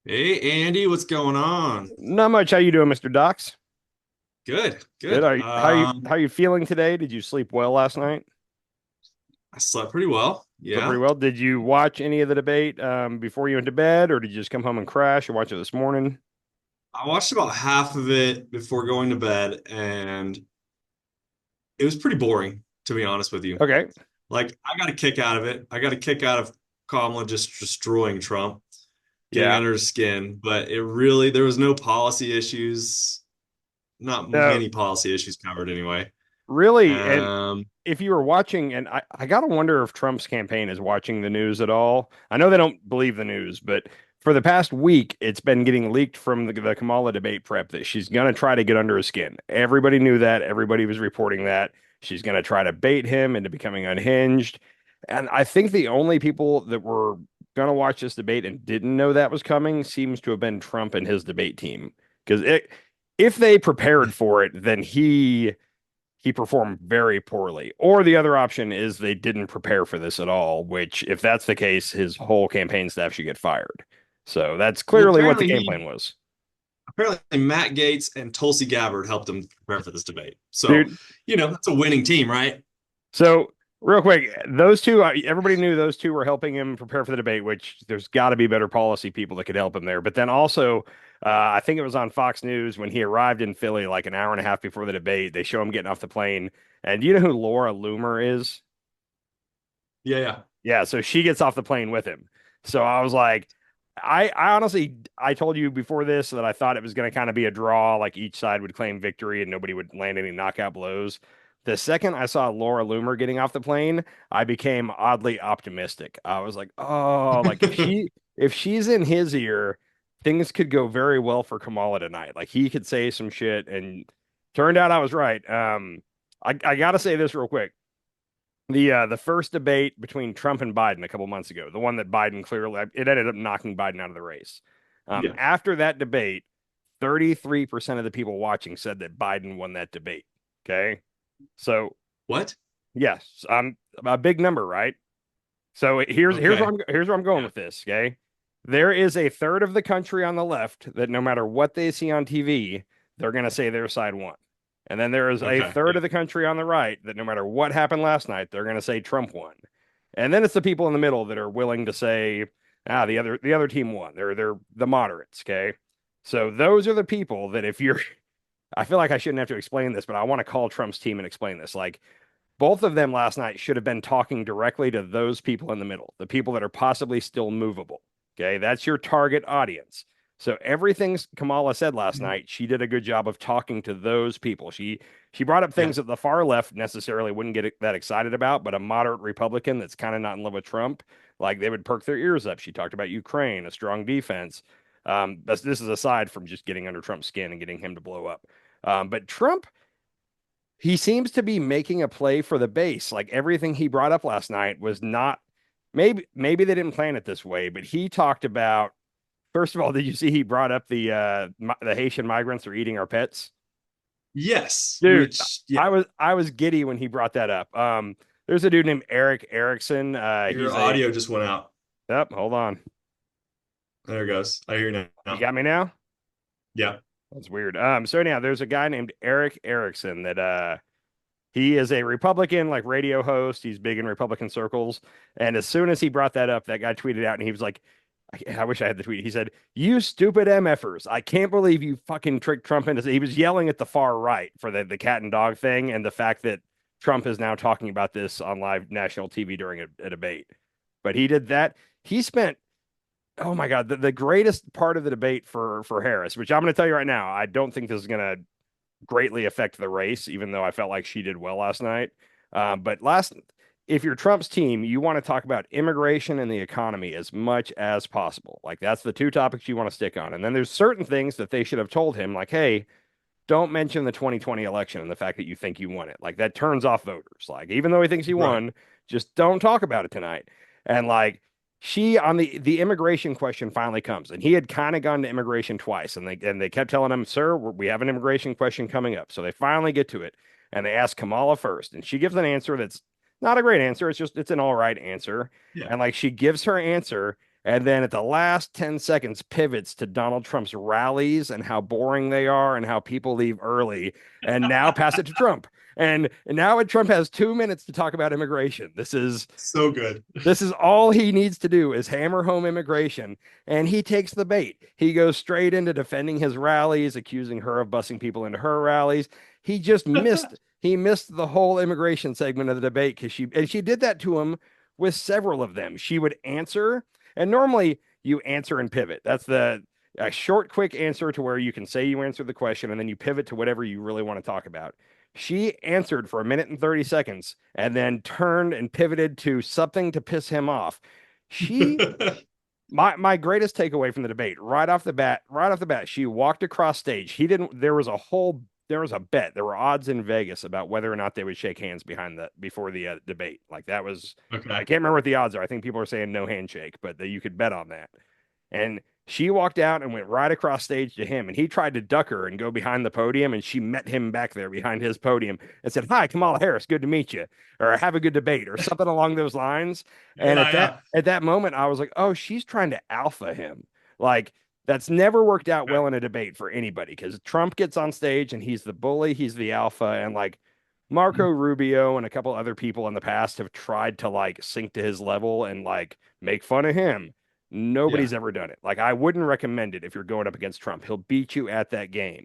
Hey Andy, what's going on? Not much. How you doing, Mr. Docs? Good, Good. good. How you feeling today? Did you sleep well last night? I slept pretty well. Slept pretty Yeah. well. Did you watch any of the debate before you went to bed, or did you just come home and crash or watch it this morning? I watched about half of it before going to bed, and it was pretty boring, to be honest with you. Okay. Like, I got a kick out of it. I got a kick out of Kamala just destroying Trump, getting Yeah. under his skin, but there was no policy issues, not No, many policy issues covered anyway. really. And Um, if you were watching, and I gotta wonder if Trump's campaign is watching the news at all. I know they don't believe the news, but for the past week, it's been getting leaked from the Kamala debate prep that she's gonna try to get under his skin. Everybody knew that. Everybody was reporting that. She's gonna try to bait him into becoming unhinged. And I think the only people that were gonna watch this debate and didn't know that was coming seems to have been Trump and his debate team. Because if they prepared for it, then he performed very poorly. Or the other option is they didn't prepare for this at all, which, if that's the case, his whole campaign staff should get fired. So that's well, clearly what the game plan was. apparently Matt Gaetz and Tulsi Gabbard helped him prepare for this debate. So, Dude, that's a winning team, right? so real quick, those two, everybody knew those two were helping him prepare for the debate, which there's got to be better policy people that could help him there. But then also, I think it was on Fox News when he arrived in Philly like an hour and a half before the debate. They show him getting off the plane. And do you know who Laura Loomer is? Yeah, yeah. Yeah, so she gets off the plane with him. So I was like, I honestly, I told you before this that I thought it was going to kind of be a draw, like each side would claim victory and nobody would land any knockout blows. The second I saw Laura Loomer getting off the plane, I became oddly optimistic. I was like, oh, like if she's in his ear, things could go very well for Kamala tonight. Like he could say some shit, and turned out I was right. I gotta say this real quick. The first debate between Trump and Biden a couple months ago, the one that Biden clearly it ended up knocking Biden out of the race. Yeah. After that debate, 33% of the people watching said that Biden won that debate. Okay. So What? yes, a big number, right? So Okay. here's where I'm going Yeah. with this. Okay. There is a third of the country on the left that no matter what they see on TV, they're gonna say their side won. And then there is a Okay. third Yeah. of the country on the right that no matter what happened last night, they're gonna say Trump won. And then it's the people in the middle that are willing to say, the other team won. They're the moderates, okay? So those are the people that if you're I feel like I shouldn't have to explain this, but I want to call Trump's team and explain this. Like both of them last night should have been talking directly to those people in the middle, the people that are possibly still movable. Okay. That's your target audience. So everything Kamala said last night, she did a good job of talking to those people. She brought up Yeah. things that the far left necessarily wouldn't get that excited about, but a moderate Republican that's kind of not in love with Trump, like they would perk their ears up. She talked about Ukraine, a strong defense. This is aside from just getting under Trump's skin and getting him to blow up. But Trump, he seems to be making a play for the base. Like everything he brought up last night was not maybe they didn't plan it this way, but he talked about first of all, did you see he brought up the Haitian migrants are eating our pets? Yes. Dude, Which, yeah, I was giddy when he brought that up. There's a dude named Eric Erickson. your He's a audio just went out. hold on. There it goes. I hear you You now. got me now? Yeah. That's weird. So anyhow, there's a guy named Eric Erickson that he is a Republican, like radio host. He's big in Republican circles. And as soon as he brought that up, that guy tweeted out and he was like, I wish I had the tweet. He said, "You stupid MFers. I can't believe you fucking tricked Trump into." He was yelling at the far right for the cat and dog thing and the fact that Trump is now talking about this on live national TV during a debate. But he did that. He spent, oh my God, the greatest part of the debate for Harris, which I'm going to tell you right now, I don't think this is going to greatly affect the race, even though I felt like she did well last night. If you're Trump's team, you want to talk about immigration and the economy as much as possible. Like that's the two topics you want to stick on. And then there's certain things that they should have told him, like, hey, don't mention the 2020 election and the fact that you think you won it. Like that turns off voters. Like even though he thinks he Right. won, just don't talk about it tonight. And like she on the immigration question finally comes, and he had kind of gone to immigration twice, and they kept telling him, "Sir, we have an immigration question coming up." So they finally get to it, and they ask Kamala first, and she gives an answer that's not a great answer. It's an all right answer, Yeah. and like she gives her answer, And then at the last 10 seconds pivots to Donald Trump's rallies and how boring they are and how people leave early, and now pass it to Trump. And now Trump has 2 minutes to talk about immigration. So good. This is all he needs to do is hammer home immigration, and he takes the bait. He goes straight into defending his rallies, accusing her of busing people into her rallies. He just missed he missed the whole immigration segment of the debate because she did that to him with several of them. She would answer, and normally you answer and pivot. That's the a short, quick answer to where you can say you answered the question and then you pivot to whatever you really want to talk about. She answered for a minute and 30 seconds and then turned and pivoted to something to piss him off. She my greatest takeaway from the debate right off the bat, she walked across stage. He didn't there was a bet. There were odds in Vegas about whether or not they would shake hands before the debate. Like that was I Okay. can't remember what the odds are. I think people are saying no handshake, but you could bet on that. And she walked out and went right across stage to him. And he tried to duck her and go behind the podium. And she met him back there behind his podium and said, "Hi, Kamala Harris. Good to meet you." Or have a good debate or something along those lines. And Yeah, yeah. at that moment, I was like, oh, she's trying to alpha him. Like, that's never worked out Okay. well in a debate for anybody because Trump gets on stage and he's the bully, he's the alpha. And like Marco Rubio and a couple other people in the past have tried to like sink to his level and like make fun of him. Yeah. Nobody's ever done it. Like, I wouldn't recommend it if you're going up against Trump. He'll beat you at that game.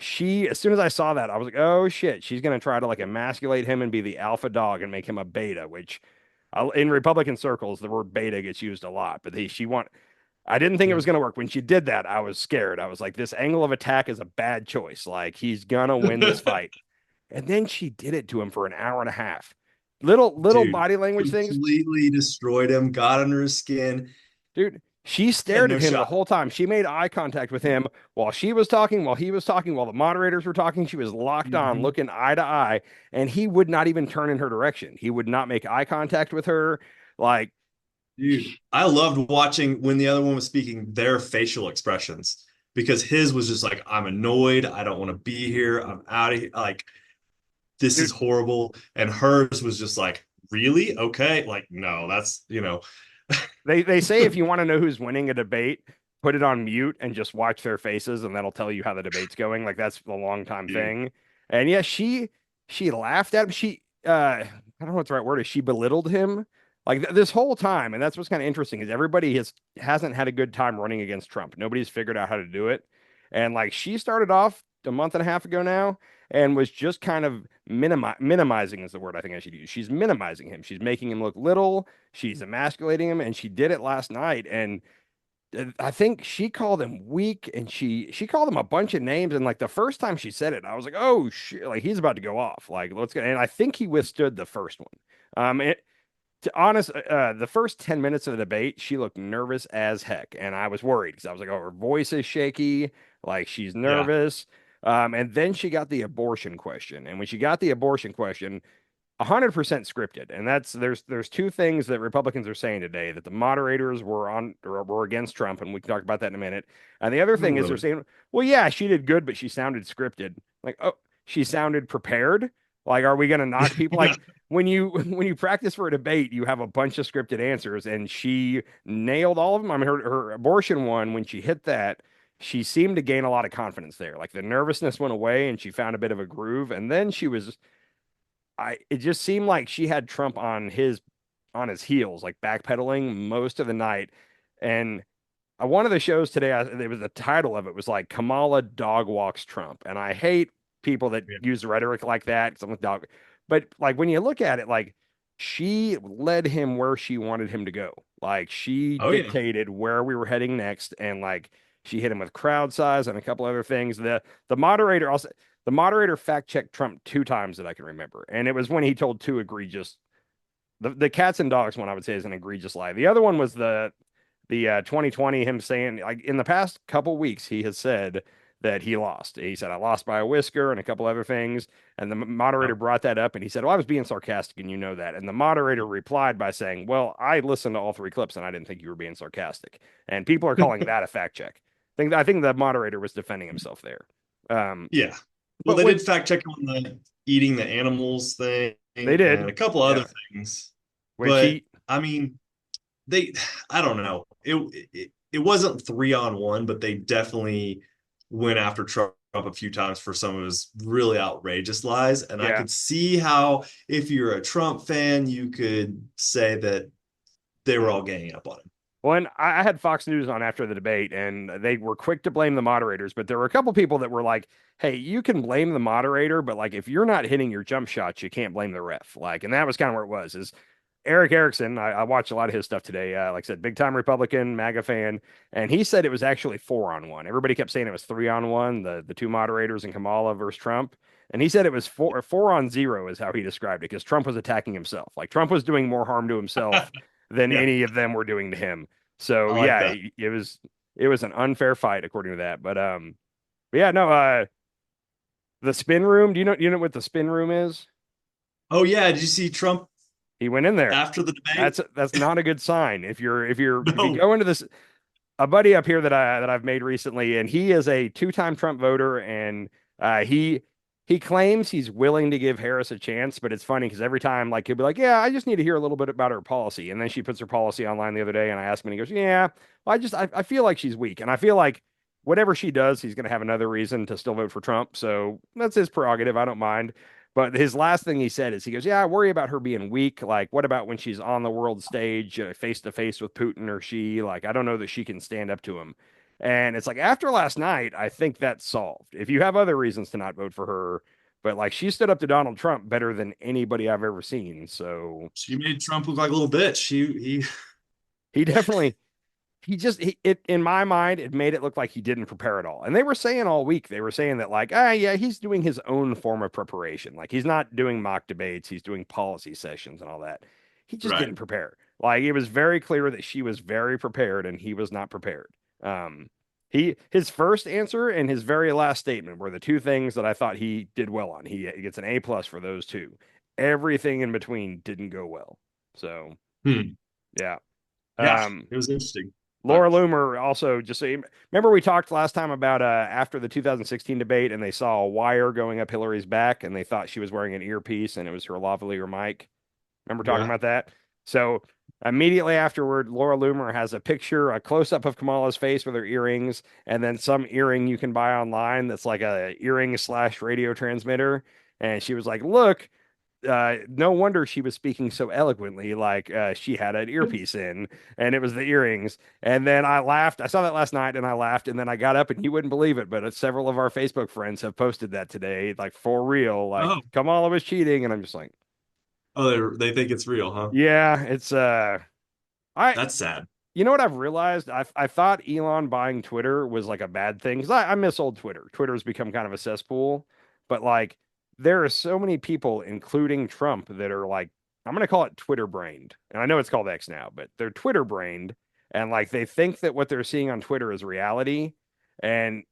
As soon as I saw that, I was like, oh shit, she's going to try to like emasculate him and be the alpha dog and make him a beta, which in Republican circles, the word beta gets used a lot. But I didn't think it Yeah. was going to work. When she did that, I was scared. I was like, this angle of attack is a bad choice. Like, he's going to win this fight. And then she did it to him for an hour and a half. Little Dude, body language things. completely destroyed him, got under his skin. Dude, she He had stared no at him the shot. whole time. She made eye contact with him while she was talking, while he was talking, while the moderators were talking. She was locked on, Mhm. looking eye to eye, and he would not even turn in her direction. He would not make eye contact with her. Like, Dude, I loved watching when the other one was speaking their facial expressions because his was just like, I'm annoyed. I don't want to be here. I'm out of here. Like, this is dude, horrible. And hers was just like, really? Okay. Like, no, that's. they say if you want to know who's winning a debate, put it on mute and just watch their faces, and that'll tell you how the debate's going. Like that's the long time Dude. thing. And yeah, she laughed at him. I don't know what the right word is. She belittled him like this whole time, and that's what's kind of interesting is everybody hasn't had a good time running against Trump. Nobody's figured out how to do it. And like she started off a month and a half ago now and was just kind of minimizing is the word I think I should use. She's minimizing him. She's making him look little. She's emasculating him, and she did it last night. And I think she called him weak, and she called him a bunch of names. And like the first time she said it, I was like, "Oh shit!" Like he's about to go off. Like let's go. And I think he withstood the first one. To honest, the first 10 minutes of the debate, she looked nervous as heck, and I was worried because I was like, "Oh, her voice is shaky, like she's Yeah. nervous." And then she got the abortion question, and when she got the abortion question, 100% scripted. And there's two things that Republicans are saying today that the moderators were on or were against Trump, and we can talk about that in a minute. And the other Oh, thing is they're really? saying, well, yeah, she did good, but she sounded scripted. Like, oh, she sounded prepared. Like, are we going to knock people? Like when you practice for a debate, you have a bunch of scripted answers, and she nailed all of them. I mean, her abortion one when she hit that. She seemed to gain a lot of confidence there. Like the nervousness went away and she found a bit of a groove. And then it just seemed like she had Trump on his heels, like backpedaling most of the night. And one of the shows today, it was the title of it was like Kamala dog walks Trump, and I hate people that Yeah. use rhetoric like that. 'Cause I'm like dog, but like when you look at it, like she led him where she wanted him to go. Like she Oh, yeah. dictated where we were heading next, and like she hit him with crowd size and a couple other things. The moderator also the moderator fact checked Trump two times that I can remember, and it was when he told two egregious the cats and dogs one I would say is an egregious lie. The other one was the 2020 him saying like in the past couple weeks he has said that he lost. He said I lost by a whisker and a couple other things, and the moderator Oh. brought that up and he said, "Well, I was being sarcastic and you know that." And the moderator replied by saying, "Well, I listened to all three clips and I didn't think you were being sarcastic." And people are calling that a fact check. I think the moderator was defending himself there. Yeah. Well, But they when did fact check on the eating the animals thing they and did, a couple other yeah, things. when But she I mean, they I don't know. It wasn't 3-on-1, but they definitely went after Trump a few times for some of his really outrageous lies. And I Yeah. could see how if you're a Trump fan, you could say that they were all ganging up on him. Well, and I had Fox News on after the debate, and they were quick to blame the moderators, but there were a couple people that were like, "Hey, you can blame the moderator, but like if you're not hitting your jump shots, you can't blame the ref." Like, and that was kind of where it was. Is Eric Erickson? I watched a lot of his stuff today. Like I said, big time Republican, MAGA fan, and he said it was actually 4-on-1. Everybody kept saying it was 3-on-1, the two moderators and Kamala versus Trump. And he said it was 4-on-0 is how he described it because Trump was attacking himself. Like Trump was doing more harm to himself than Yeah, any of them were doing to him. So I like yeah, that. it was an unfair fight according to that. But yeah, no, the spin room, do you know what the spin room is? Oh yeah, did you see Trump He went in there. after the debate? That's not a good sign. If you No. go into this, a buddy up here that I've made recently, and he is a two-time Trump voter, and he claims he's willing to give Harris a chance, but it's funny because every time like he'll be like, "Yeah, I just need to hear a little bit about her policy," and then she puts her policy online the other day, and I asked him, and he goes, "Yeah, well, I feel like she's weak, and I feel like whatever she does, he's going to have another reason to still vote for Trump, so that's his prerogative. I don't mind." But his last thing he said is he goes, "Yeah, I worry about her being weak. Like, what about when she's on the world stage, face to face with Putin or Xi? Like, I don't know that she can stand up to him." And it's like after last night, I think that's solved. If you have other reasons to not vote for her, but like she stood up to Donald Trump better than anybody I've ever seen. So She made Trump look like a little bitch. He he definitely it in my mind it made it look like he didn't prepare at all. And they were saying all week, they were saying that like, yeah, he's doing his own form of preparation. Like he's not doing mock debates, he's doing policy sessions and all that. He just right. didn't prepare. Like it was very clear that she was very prepared and he was not prepared. um his first answer and his very last statement were the two things that I thought he did well on. He gets an A+ for those two. Everything in between didn't go well. So Hmm. yeah. Yeah, um it was interesting. Laura But Loomer also just so remember we talked last time about after the 2016 debate and they saw a wire going up Hillary's back and they thought she was wearing an earpiece and it was her lavalier mic. Remember talking yeah. about that? So immediately afterward, Laura Loomer has a picture, a close up of Kamala's face with her earrings, and then some earring you can buy online that's like a earring slash radio transmitter. And she was like, "Look, no wonder she was speaking so eloquently, like she had an earpiece in, and it was the earrings." And then I laughed. I saw that last night, and I laughed. And then I got up, and you wouldn't believe it, but several of our Facebook friends have posted that today, like for real, like Oh, Kamala was cheating, and I'm just like, they think it's real, huh? yeah, it's I That's sad. you know what I've realized? I thought Elon buying Twitter was like a bad thing because I miss old Twitter. Twitter's become kind of a cesspool, but like there are so many people, including Trump, that are like, I'm gonna call it Twitter brained. And I know it's called X now, but they're Twitter brained and like they think that what they're seeing on Twitter is reality. And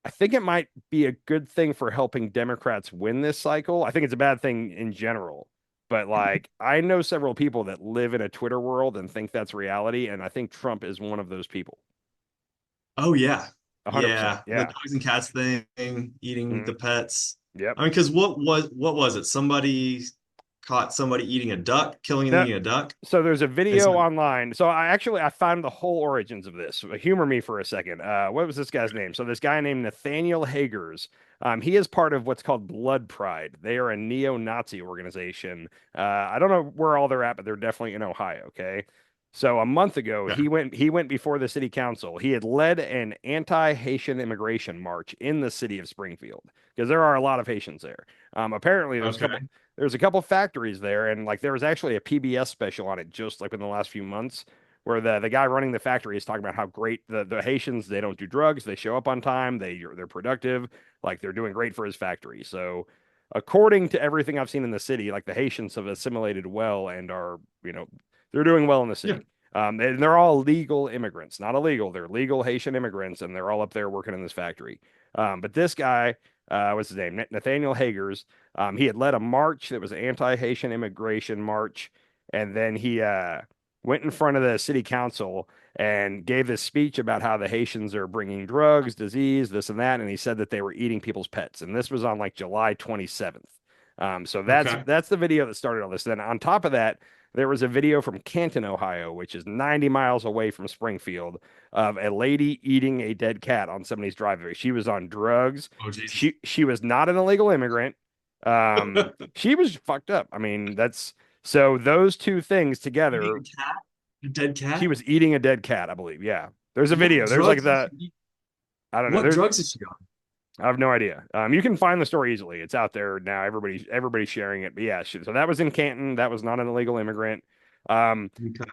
I think it might be a good thing for helping Democrats win this cycle. I think it's a bad thing in general. But like I know several people that live in a Twitter world and think that's reality, and I think Trump is one of those people. Oh yeah. 100%. Yeah. The Yeah. dogs and cats thing, eating Mhm. the pets. Yep. I mean, because what was it? Somebody caught somebody eating a duck, killing and No, eating a duck. so there's a They video said, online. So I found the whole origins of this. Humor me for a second. What was this guy's name? So this guy named Nathaniel Hagers. He is part of what's called Blood Pride. They are a neo-Nazi organization. I don't know where all they're at, but they're definitely in Ohio. Okay. So a month ago, yeah. he went before the city council. He had led an anti-Haitian immigration march in the city of Springfield because there are a lot of Haitians there. Apparently, Okay. there's a couple factories there, and like there was actually a PBS special on it just like in the last few months, where the guy running the factory is talking about how great the Haitians, they don't do drugs, they show up on time, they're productive, like they're doing great for his factory. So according to everything I've seen in the city, like the Haitians have assimilated well and are, they're doing well in the Yeah. city. And they're all legal immigrants, not illegal. They're legal Haitian immigrants, and they're all up there working in this factory. But this guy, what's his name? Nathaniel Hagers. He had led a march that was an anti-Haitian immigration march, and then he went in front of the city council and gave this speech about how the Haitians are bringing drugs, disease, this and that, and he said that they were eating people's pets. And this was on like July 27th. So that's Okay. that's the video that started all this. Then on top of that, there was a video from Canton, Ohio, which is 90 miles away from Springfield, of a lady eating a dead cat on somebody's driveway. She was on drugs. Oh Jesus. She was not an illegal immigrant. She was fucked up. I mean, that's so those two things Eating together. a cat? A dead She cat? was eating a dead cat, I believe. Yeah. There's a What video. There's like drugs did the she eat? I don't know. What There's drugs is she on? I have no idea. You can find the story easily. It's out there now. Everybody's sharing it. But yeah, so that was in Canton. That was not an illegal immigrant. Um, Okay.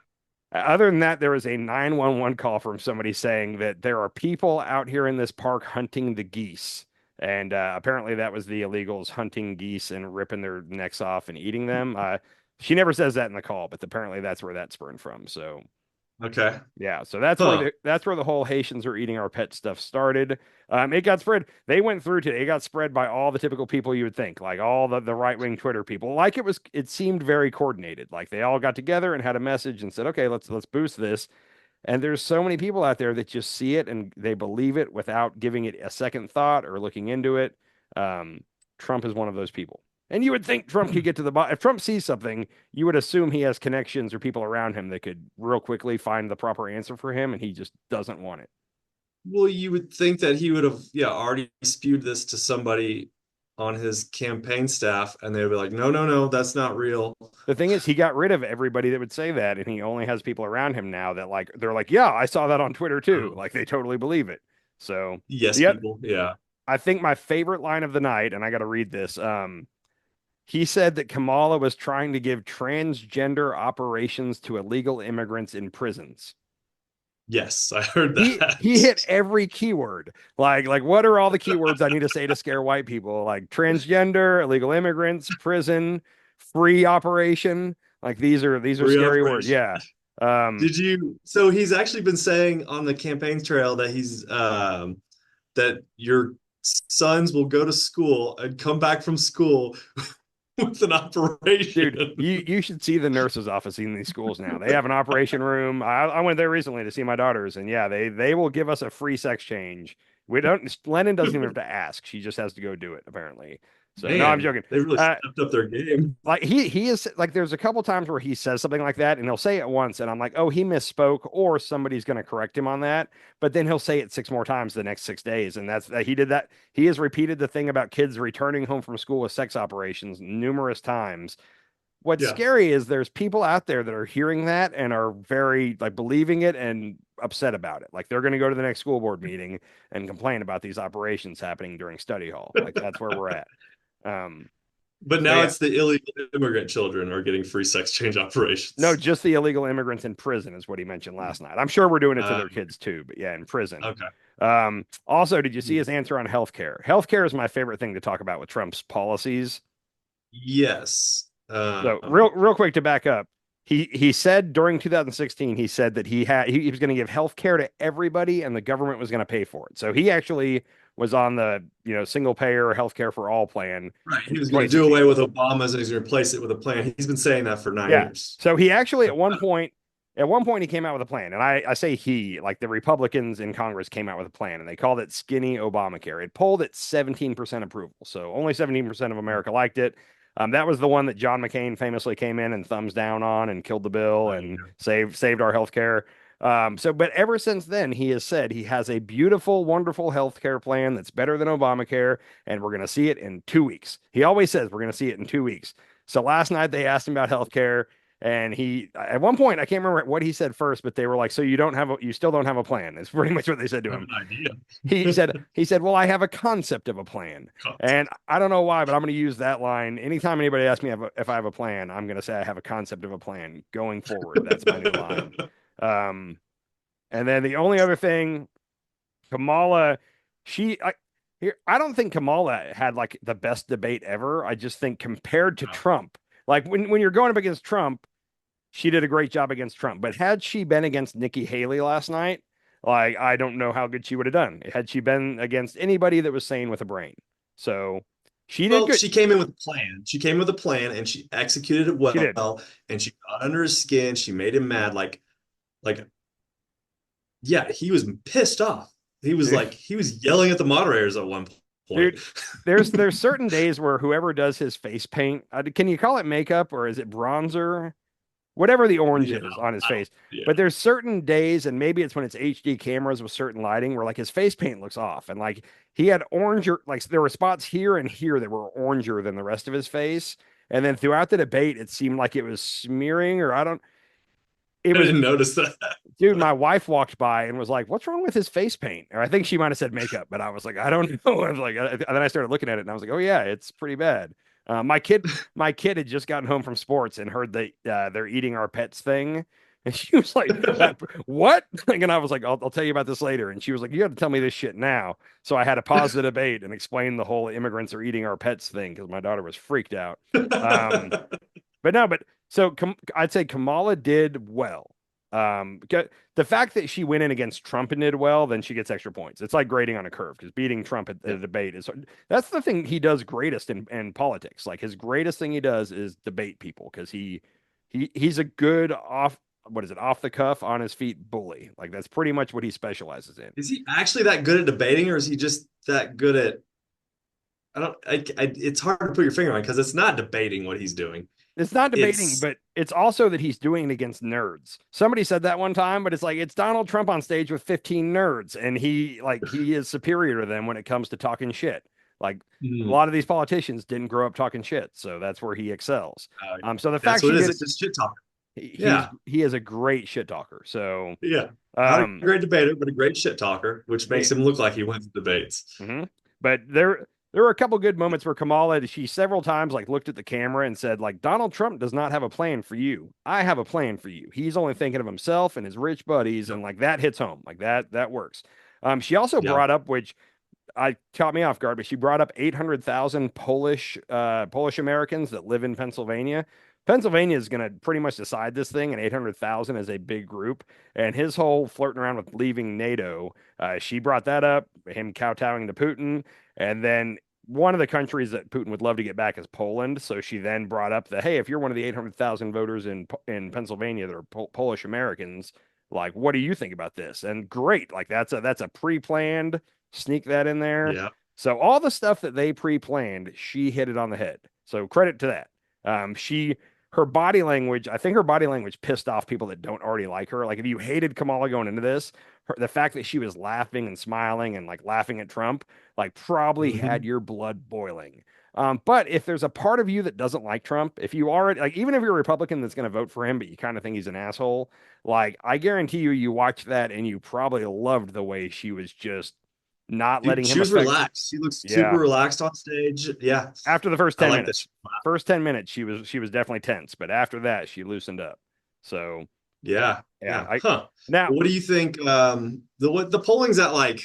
Other than that, there was a 911 call from somebody saying that there are people out here in this park hunting the geese. And apparently that was the illegals hunting geese and ripping their necks off and eating them. She never says that in the call, but apparently that's where that spurned from. So Okay. yeah, so Huh. that's where the whole Haitians are eating our pet stuff started. It got spread. They went through today. It got spread by all the typical people you would think, like all the right wing Twitter people. Like it seemed very coordinated. Like they all got together and had a message and said, okay, let's boost this. And there's so many people out there that just see it and they believe it without giving it a second thought or looking into it. Um, Trump is one of those people. And you would think Trump could get to the bottom. If Trump sees something, you would assume he has connections or people around him that could real quickly find the proper answer for him, and he just doesn't want it. Well, you would think that he would have, yeah, already spewed this to somebody on his campaign staff, and they'd be like, no, no, no, that's not real. The thing is, he got rid of everybody that would say that, and he only has people around him now that like they're like, yeah, I saw that on Twitter too. Oh, Like they totally believe it. So yes, the people. Yeah. I think my favorite line of the night, and I got to read this. He said that Kamala was trying to give transgender operations to illegal immigrants in prisons. Yes, I heard He that. hit every keyword. Like what are all the keywords I need to say to scare white people? Like transgender, illegal immigrants, prison, free operation. Like these are Free scary words. operation. Yeah. Um, Did you? So he's actually been saying on the campaign trail that that your sons will go to school and come back from school with an Dude, operation. you should see the nurse's office in these schools now. They have an operation room. I went there recently to see my daughters, and yeah, they will give us a free sex change. We don't. Lennon doesn't even have to ask. She just has to go do it, apparently. So no, I'm Man, joking. they really Uh, stepped up their game. like he is like there's a couple times where he says something like that, and he'll say it once, and I'm like, oh, he misspoke, or somebody's going to correct him on that. But then he'll say it six more times the next 6 days, and that's he did that. He has repeated the thing about kids returning home from school with sex operations numerous times. What's Yeah. scary is there's people out there that are hearing that and are very like believing it and upset about it. Like they're going to go to the next school board meeting and complain about these operations happening during study hall. Like that's where we're at. Um, But so now yeah, it's the illegal immigrant children are getting free sex change no, operations. just the illegal immigrants in prison is what he mentioned last night. I'm sure we're doing it to Uh, their kids too, but yeah, in prison. okay. Also, did you see his answer on healthcare? Healthcare is my favorite thing to talk about with Trump's policies. Yes. So real quick to back up, he said during 2016 he said that he was going to give health care to everybody and the government was going to pay for it. So he actually was on the single payer health care for all plan Right. in He was going to do 2016. away with Obama's and he's going to replace it with a plan. He's been saying that for nine Yeah. years. So he actually at one point he came out with a plan, and I say he like the Republicans in Congress came out with a plan, and they called it Skinny Obamacare. It polled at 17% approval, so only 17% of America liked it. That was the one that John McCain famously came in and thumbs down on and killed the bill and saved our health care. But ever since then, he has said he has a beautiful, wonderful health care plan that's better than Obamacare, and we're going to see it in 2 weeks. He always says we're going to see it in 2 weeks. So last night they asked him about health care. And he, at one point, I can't remember what he said first, but they were like, "So you still don't have a plan?" It's pretty much what they said to I have him. an idea. He said, "Well, I have a concept of a plan." And I don't know why, but I'm going to use that line anytime anybody asks me if I have a plan. I'm going to say I have a concept of a plan going forward. That's my new line. Um, and then the only other thing, Kamala, she, I, here, I don't think Kamala had like the best debate ever. I just think compared to Trump, like when you're going up against Trump, she did a great job against Trump. But had she been against Nikki Haley last night, like I don't know how good she would have done. Had she been against anybody that was sane with a brain. So she did Well, good. she came in with a plan. She came with a plan and she executed it She did. well. And she got under his skin. She made him mad. Like, yeah, he was pissed off. Dude, He was yelling at the moderators at one point. dude, there's certain days where whoever does his face paint, can you call it makeup or is it bronzer? whatever the orange Yeah, is on his I don't. face. Yeah, But there's certain days, and maybe it's when it's HD cameras with certain lighting, where like his face paint looks off, and like he had oranger, like there were spots here and here that were oranger than the rest of his face. And then throughout the debate, it seemed like it was smearing, or I don't. It I was didn't notice that. Dude, my wife walked by and was like, "What's wrong with his face paint?" Or I think she might have said makeup, but I was like, "I don't know." I was like, and then I started looking at it and I was like, "Oh yeah, it's pretty bad." My kid had just gotten home from sports and heard that they're eating our pets thing, and she was like, "What?" And I was like, "I'll tell you about this later." And she was like, "You have to tell me this shit now." So I had to pause the debate and explain the whole immigrants are eating our pets thing because my daughter was freaked out. Um, but no, but so I'd say Kamala did well. The fact that she went in against Trump and did well, then she gets extra points. It's like grading on a curve because beating Trump at Yeah. a debate is that's the thing he does greatest in politics. Like his greatest thing he does is debate people because he's a good off the cuff, on his feet bully. Like that's pretty much what he specializes in. Is he actually that good at debating, or is he just that good at? I don't. It's hard to put your finger on because it's not debating what he's doing. It's not debating, It's but it's also that he's doing it against nerds. Somebody said that one time, but it's like it's Donald Trump on stage with 15 nerds, and he is superior to them when it comes to talking shit. Like a mm, lot of these politicians didn't grow up talking shit, so that's where he excels. So the that's fact what she it is. did it, It's just shit talking. he's Yeah, he is a great shit talker. So yeah. Not a um, great debater, but a great shit talker, which yeah, makes him look like he wins debates. hmm But there were a couple good moments where Kamala, she several times like looked at the camera and said, like, Donald Trump does not have a plan for you. I have a plan for you. He's only thinking of himself and his rich buddies, Yep. and like that hits home. Like that works. She also Yeah. brought up, which I caught me off guard, but she brought up 800,000 Polish Americans that live in Pennsylvania. Pennsylvania is going to pretty much decide this thing, and 800,000 is a big group. And his whole flirting around with leaving NATO, she brought that up, him kowtowing to Putin. And then one of the countries that Putin would love to get back is Poland. So she then brought up the, hey, if you're one of the 800,000 voters in Pennsylvania that are Polish Americans, like, what do you think about this? And great, like that's a pre-planned, sneak that in there. Yeah. So all the stuff that they pre-planned, she hit it on the head. So credit to that. She her body language, I think her body language pissed off people that don't already like her. Like if you hated Kamala going into this, the fact that she was laughing and smiling and like laughing at Trump, like probably had Hmm. your blood boiling. But if there's a part of you that doesn't like Trump, if you already like, even if you're a Republican that's going to vote for him, but you kind of think he's an asshole, like I guarantee you, you watched that and you probably loved the way she was just not letting She him was affect. relaxed. She looks super Yeah. relaxed on stage. Yeah. After the first I 10 like that. minutes, first 10 minutes, she was definitely tense, but after that, she loosened up. So Yeah. yeah, Yeah. I Huh. now What do you think? The polling's at like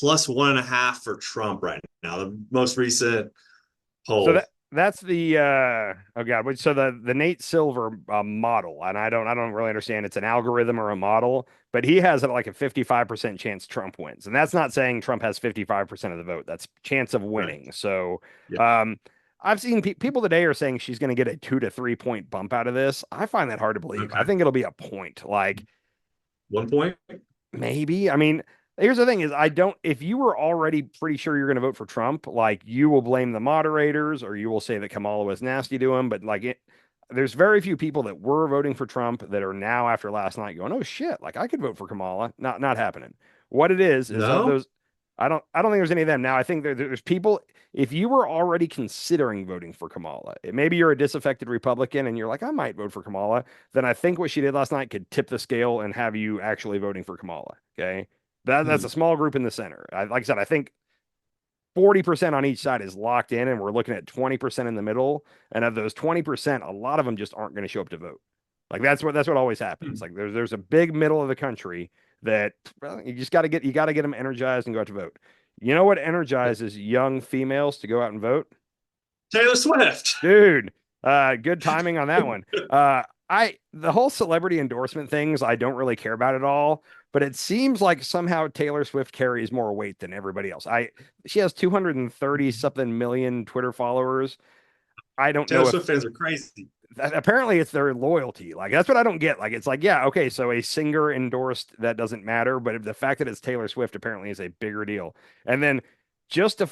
+1.5 for Trump right now. The most recent So poll. that's the oh god, so the Nate Silver model, and I don't really understand it's an algorithm or a model, but he has like a 55% chance Trump wins, and that's not saying Trump has 55% of the vote. That's chance of Right. winning. So Yeah. um, I've seen people today are saying she's going to get a 2 to 3 point bump out of this. I find that hard to believe. I Okay. think it'll be a point. Like 1 point. maybe. I mean, here's the thing is I don't if you were already pretty sure you're going to vote for Trump, like you will blame the moderators or you will say that Kamala was nasty to him, but there's very few people that were voting for Trump that are now after last night going, "Oh shit, like I could vote for Kamala." Not happening. What it is of No. those I don't think there's any of them. Now I think there's people if you were already considering voting for Kamala, maybe you're a disaffected Republican and you're like, I might vote for Kamala, then I think what she did last night could tip the scale and have you actually voting for Kamala. Okay. That's a Hmm. small group in the center. Like I said, I think 40% on each side is locked in, and we're looking at 20% in the middle. And of those 20%, a lot of them just aren't going to show up to vote. Like that's what always happens. Hmm. Like there's a big middle of the country that well, you got to get them energized and go out to vote. You know what energizes young females to go out and vote? Taylor Swift. Dude, good timing on that one. The whole celebrity endorsement things I don't really care about at all, but it seems like somehow Taylor Swift carries more weight than everybody else. She has 230 something million Twitter followers. I don't Taylor know if Swift fans are crazy. apparently it's their loyalty. Like that's what I don't get. Like it's like, yeah, okay, so a singer endorsed that doesn't matter, but the fact that it's Taylor Swift apparently is a bigger deal. And then just to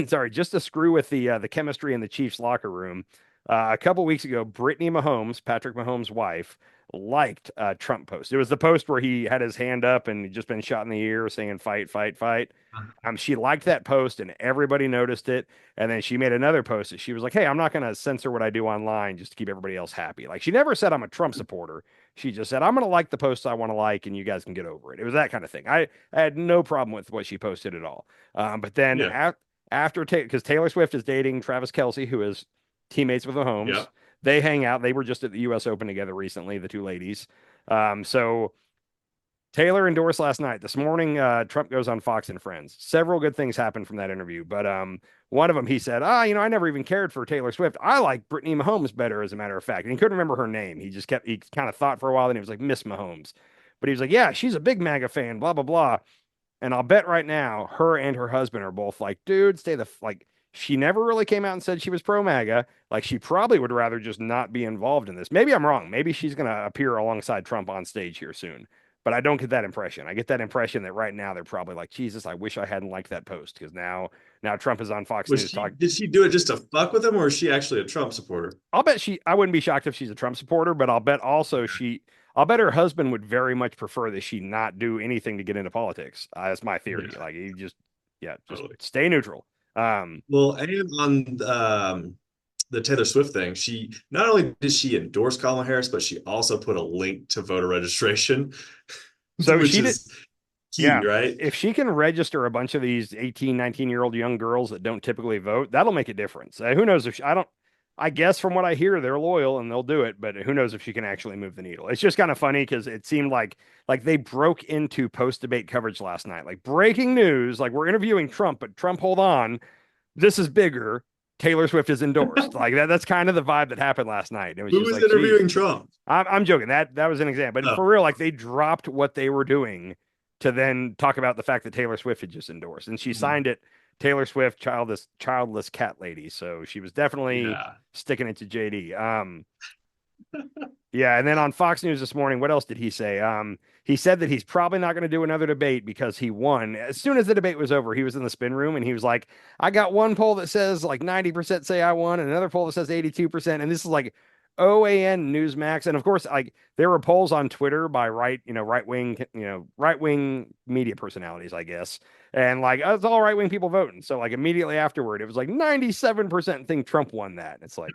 sorry, just to screw with the chemistry in the Chiefs locker room, A couple weeks ago, Brittany Mahomes, Patrick Mahomes' wife, liked a Trump post. It was the post where he had his hand up and he'd just been shot in the ear saying fight, fight, fight. She liked that post and everybody noticed it. And then she made another post that she was like, "Hey, I'm not going to censor what I do online just to keep everybody else happy." Like she never said I'm a Trump supporter. She just said, "I'm going to like the posts I want to like and you guys can get over it." It was that kind of thing. I had no problem with what she posted at all. But then Yeah. after, because Taylor Swift is dating Travis Kelce, who is teammates with Mahomes. Yeah. They hang out. They were just at the U.S. Open together recently, the two ladies. So Taylor endorsed last night. This morning, Trump goes on Fox and Friends. Several good things happened from that interview, but one of them he said, I never even cared for Taylor Swift. I like Brittany Mahomes better, as a matter of fact." And he couldn't remember her name. He kind of thought for a while, and he was like Miss Mahomes, but he was like, "Yeah, she's a big MAGA fan." Blah blah blah. And I'll bet right now, her and her husband are both like, "Dude, stay the like." She never really came out and said she was pro MAGA. Like she probably would rather just not be involved in this. Maybe I'm wrong. Maybe she's going to appear alongside Trump on stage here soon. But I don't get that impression. I get that impression that right now they're probably like, "Jesus, I wish I hadn't liked that post," because now Trump is on Fox Was News she talking. did she do it just to fuck with him, or is she actually a Trump supporter? I wouldn't be shocked if she's a Trump supporter, but I'll bet her husband would very much prefer that she not do anything to get into politics. That's my theory. Yeah, Like he just, yeah, just totally. stay neutral. Um, Well, and on the Taylor Swift thing, she not only did she endorse Kamala Harris, but she also put a link to voter registration, so which she did, is yeah. key, right? If she can register a bunch of these 18, 19-year-old young girls that don't typically vote, that'll make a difference. Who knows if I don't, I guess from what I hear, they're loyal and they'll do it, but who knows if she can actually move the needle. It's just kind of funny because it seemed like they broke into post-debate coverage last night. Like breaking news, like we're interviewing Trump, but Trump, hold on, this is bigger. Taylor Swift is endorsed. Like that's kind of the vibe that happened last night. It was Who just was like, geez, interviewing Trump? I'm joking. That was an example, but Oh, for real, like they dropped what they were doing to then talk about the fact that Taylor Swift had just endorsed, and she hmm. signed it Taylor Swift, childless cat lady. So she was definitely Yeah. sticking it to JD. Yeah, and then on Fox News this morning, what else did he say? He said that he's probably not going to do another debate because he won. As soon as the debate was over, he was in the spin room and he was like, "I got one poll that says like 90% say I won, and another poll that says 82%." And this is like OAN Newsmax. And of course, like there were polls on Twitter by right wing media personalities, I guess. And like it's all right wing people voting. So like immediately afterward, it was like 97% think Trump won that. It's like,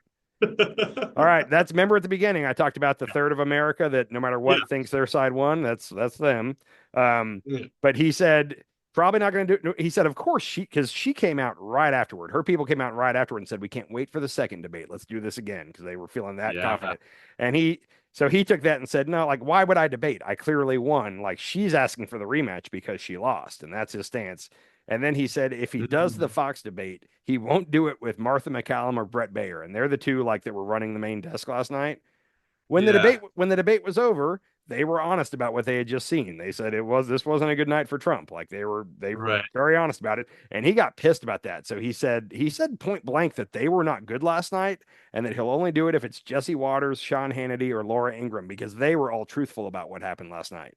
all right, that's, remember at the beginning I talked about the third of America that no matter Yeah. what thinks their side won. That's them. Yeah. But he said probably not going to do it. He said, of course because she came out right afterward. Her people came out right afterward and said, "We can't wait for the second debate. Let's do this again," because they were feeling that Yeah. confident. And he took that and said, "No, like why would I debate? I clearly won. Like she's asking for the rematch because she lost," and that's his stance. And then he said if he does the Mm. Fox debate, he won't do it with Martha McCallum or Brett Baer. And they're the two like that were running the main desk last night. Yeah. When the debate was over, they were honest about what they had just seen. They said this wasn't a good night for Trump. Like they were Right. very honest about it. And he got pissed about that. So he said point blank that they were not good last night and that he'll only do it if it's Jesse Waters, Sean Hannity, or Laura Ingraham because they were all truthful about what happened last night.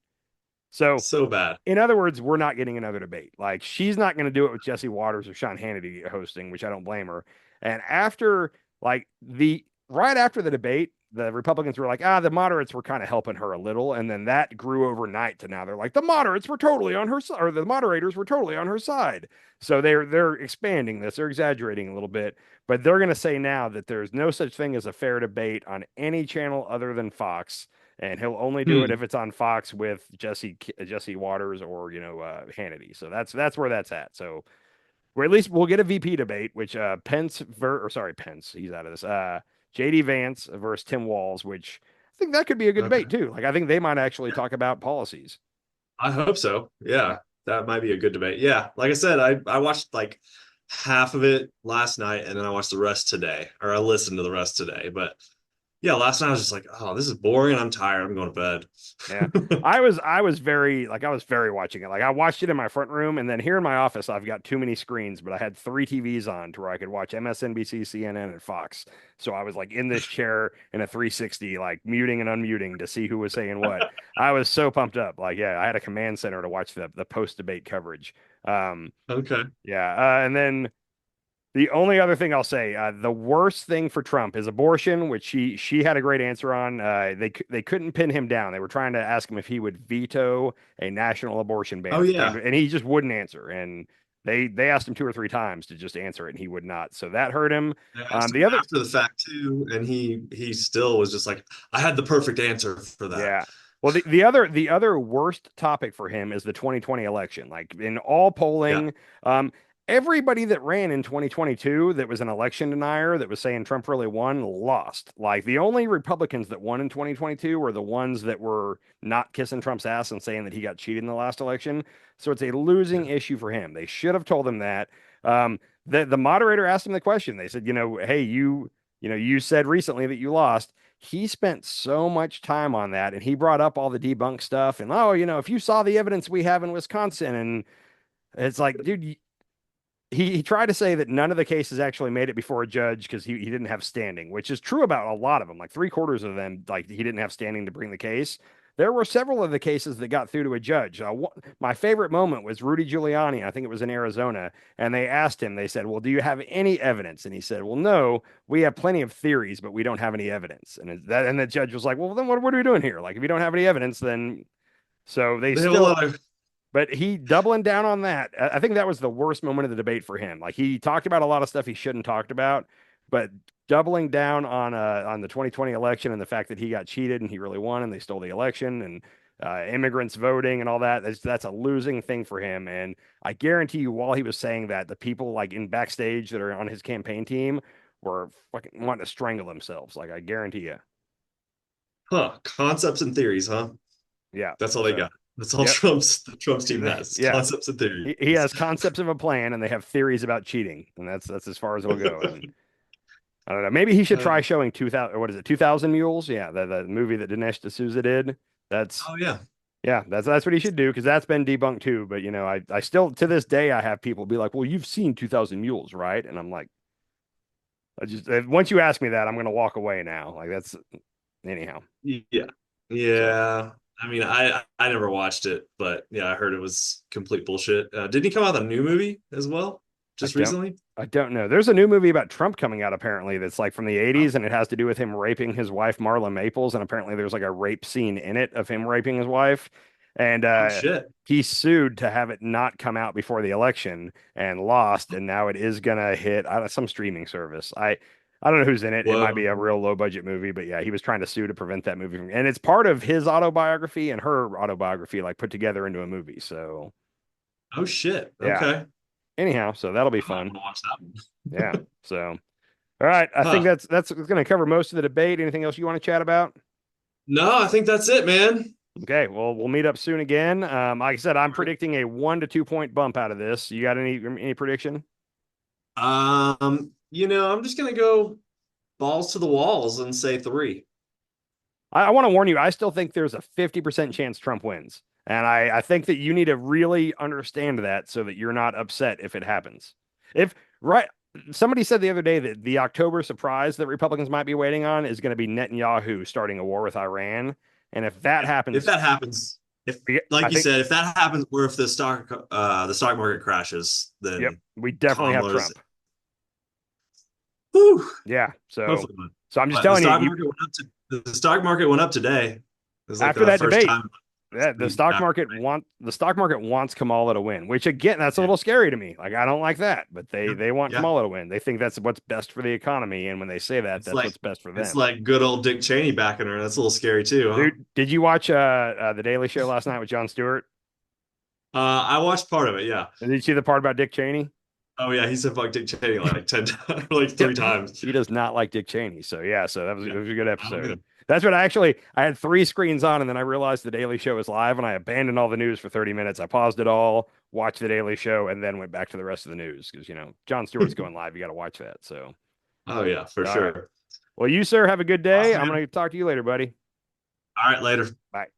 So So bad. in other words, we're not getting another debate. Like she's not going to do it with Jesse Waters or Sean Hannity hosting, which I don't blame her. And after like the right after the debate, the Republicans were like, the moderates were kind of helping her a little, and then that grew overnight to now they're like the moderates were totally on her side, or the moderators were totally on her side. So they're expanding this, they're exaggerating a little bit, but they're going to say now that there's no such thing as a fair debate on any channel other than Fox, and he'll only do it Hmm. if it's on Fox with Jesse Waters or Hannity. So that's where that's at. So or at least we'll get a VP debate, which Pence, he's out of this. JD Vance versus Tim Walz, which I think that could be a good Okay. debate too. Like I think they might actually talk about policies. I hope so. Yeah. Yeah. That might be a good debate. Yeah. Like I said, I watched like half of it last night and then I watched the rest today, or I listened to the rest today. But yeah, last night I was just like, oh, this is boring. I'm tired. I'm going to Yeah. bed. I was very watching it. Like I watched it in my front room and then here in my office I've got too many screens, but I had three TVs on to where I could watch MSNBC, CNN, and Fox. So I was like in this chair in a 360, like muting and unmuting to see who was saying what. I was so pumped up. Like, yeah, I had a command center to watch the post debate coverage. Um, Okay. yeah. And then The only other thing I'll say, the worst thing for Trump is abortion, which she had a great answer on. They couldn't pin him down. They were trying to ask him if he would veto a national abortion Oh ban, yeah. and he just wouldn't answer. And they asked him two or three times to just answer it, and he would not. So that hurt him. I asked him The other, after the fact too, and he still was just like, I had the perfect answer for that. Yeah. Well, the other worst topic for him is the 2020 election. Like in all Yeah. polling, um, everybody that ran in 2022 that was an election denier that was saying Trump really won lost. Like the only Republicans that won in 2022 were the ones that were not kissing Trump's ass and saying that he got cheated in the last election. So it's a losing Yeah. issue for him. They should have told him that. The moderator asked him the question. They said, hey, you said recently that you lost. He spent so much time on that, and he brought up all the debunk stuff and, oh, if you saw the evidence we have in Wisconsin, and it's like, dude, he tried to say that none of the cases actually made it before a judge because he didn't have standing, which is true about a lot of them. Like three-quarters of them, like he didn't have standing to bring the case. There were several of the cases that got through to a judge. My favorite moment was Rudy Giuliani. I think it was in Arizona, and they asked him. They said, "Well, do you have any evidence?" And he said, "Well, no. We have plenty of theories, but we don't have any evidence." And the judge was like, "Well, then what are we doing here? Like, if you don't have any evidence, then." So they They have a still, lot of but he doubling down on that. I think that was the worst moment of the debate for him. Like he talked about a lot of stuff he shouldn't talked about, but doubling down on the 2020 election and the fact that he got cheated and he really won and they stole the election and immigrants voting and all that. That's a losing thing for him. And I guarantee you, while he was saying that, the people like in backstage that are on his campaign team were fucking wanting to strangle themselves. Like I guarantee you. concepts and theories, huh? Yeah. That's all they So, got. That's all yep. Trump's team has, Yeah. concepts and theories. He has concepts of a plan and they have theories about cheating, and that's as far as it'll go. And I don't know. Maybe he should Uh, try showing 2000, or what is it, 2000 Mules? Yeah, the movie that Dinesh D'Souza did. That's oh yeah. yeah, that's what he should do because that's been debunked too. But I still to this day I have people be like, "Well, you've seen 2000 Mules, right?" And I'm like, I just once you ask me that, I'm gonna walk away now. Like that's anyhow. Yeah. So Yeah. I mean, I never watched it, but yeah, I heard it was complete bullshit. Didn't he come out with a new movie as well I just don't recently? I don't know. There's a new movie about Trump coming out apparently that's like from the Oh, 80s and it has to do with him raping his wife Marla Maples and apparently there's like a rape scene in it of him raping his wife and oh shit. he sued to have it not come out before the election and lost and now it is gonna hit some streaming service. I don't know who's in it. It might be Whoa. a real low budget movie, but yeah, he was trying to sue to prevent that movie from, and it's part of his autobiography and her autobiography like put together into a movie. So Oh shit. yeah. Okay. Anyhow, so that'll be I might fun. want to watch that one. Yeah. So all right. I think Huh. that's going to cover most of the debate. Anything else you want to chat about? No, I think that's it, man. Okay. Well, we'll meet up soon again. Like I said, I'm All right. predicting a 1 to 2 point bump out of this. You got any prediction? I'm just gonna go balls to the walls and say three. I want to warn you. I still think there's a 50% chance Trump wins, and I think that you need to really understand that so that you're not upset if it happens. If right. Somebody said the other day that the October surprise that Republicans might be waiting on is going to be Netanyahu starting a war with Iran. And if that Yeah. If happens, that happens, if I like you think, said, if that happens, or if the stock market crashes, yep, then we definitely have Kamala's Trump. whew, Yeah. So, hopefully not. so I'm just But the telling you, stock market went up the stock market went up today. It was like after the that first debate, time that the stock market wants Kamala to win, which again, that's a yeah. little scary to me. Like I don't like that, but Yeah. they want Yeah. Kamala to win. They think that's what's best for the economy, and when they say that, It's that's like what's best for it's them. like good old Dick Cheney backing her. That's a little scary too, huh? Dude, did you watch the Daily Show last night with Jon Stewart? I watched part of it, yeah. And did you see the part about Dick Cheney? Oh yeah, he said fuck Dick Cheney like 10 times, like Yeah, three times. he does not like Dick Cheney. So yeah, so Yeah. it was a good I don't episode. know. That's what I had three screens on, and then I realized the Daily Show was live, and I abandoned all the news for 30 minutes. I paused it all, watched the Daily Show, and then went back to the rest of the news because Jon Stewart's going live. You got to watch that. So Oh yeah, for all right. sure. Well, you sir have a good day. Awesome, I'm man. going to talk to you later, buddy. All right, later. Bye.